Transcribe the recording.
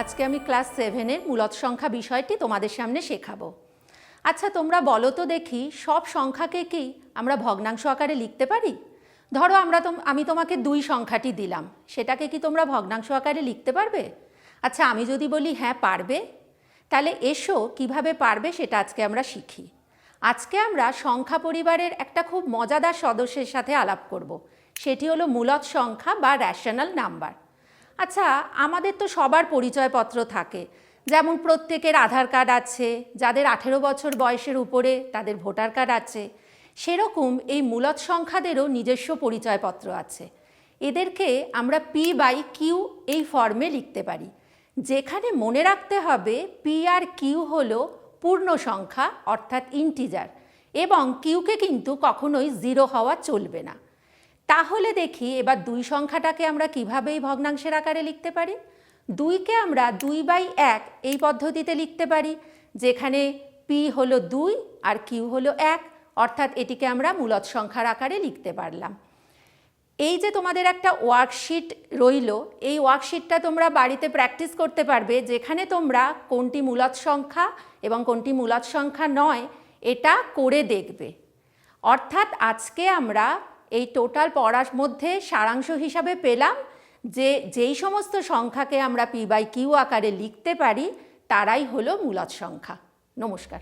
আজকে আমি ক্লাস 7-এর মূলদ সংখ্যা বিষয়টি তোমাদের সামনে শেখাবো। আচ্ছা, তোমরা বলো তো দেখি, সব সংখ্যাকে কি আমরা ভগ্নাংশ আকারে লিখতে পারি? ধরো আমি তোমাকে 2 সংখ্যাটি দিলাম, সেটাকে কি তোমরা ভগ্নাংশ আকারে লিখতে পারবে? আচ্ছা, আমি যদি বলি হ্যাঁ পারবে, তাহলে এসো কিভাবে পারবে সেটা আজকে আমরা শিখি। আজকে আমরা সংখ্যা পরিবারের একটা খুব মজাদার সদস্যের সাথে আলাপ করব। সেটি হলো মূলদ সংখ্যা বা র্যাশনাল নাম্বার। আচ্ছা, আমাদের তো সবার পরিচয়পত্র থাকে, যেমন প্রত্যেকের আধার কার্ড আছে, যাদের 18 বছর বয়সের উপরে তাদের ভোটার কার্ড আছে, সেরকম এই মূলদ সংখ্যাদেরও নিজস্ব পরিচয়পত্র আছে। এদেরকে আমরা P/Q এই ফর্মে লিখতে পারি, যেখানে মনে রাখতে হবে P আর Q হলো পূর্ণ সংখ্যা অর্থাৎ ইন্টিজার, এবং কিউকে কিন্তু কখনোই 0 হওয়া চলবে না। তাহলে দেখি এবার 2 সংখ্যাটাকে আমরা কিভাবে এই ভগ্নাংশের আকারে লিখতে পারি। 2কে আমরা 2/1 এই পদ্ধতিতে লিখতে পারি, যেখানে P হলো 2 আর Q হলো 1, অর্থাৎ এটিকে আমরা মূলদ সংখ্যার আকারে লিখতে পারলাম। এই যে তোমাদের একটা ওয়ার্কশিট রইল, এই ওয়ার্কশিটটা তোমরা বাড়িতে প্র্যাকটিস করতে পারবে, যেখানে তোমরা কোনটি মূলদ সংখ্যা এবং কোনটি মূলদ সংখ্যা নয় এটা করে দেখবে। অর্থাৎ আজকে আমরা এই টোটাল পড়ার মধ্যে সারাংশ হিসাবে পেলাম যে যেই সমস্ত সংখ্যাকে আমরা P/Q আকারে লিখতে পারি তারাই হলো মূলদ সংখ্যা। নমস্কার।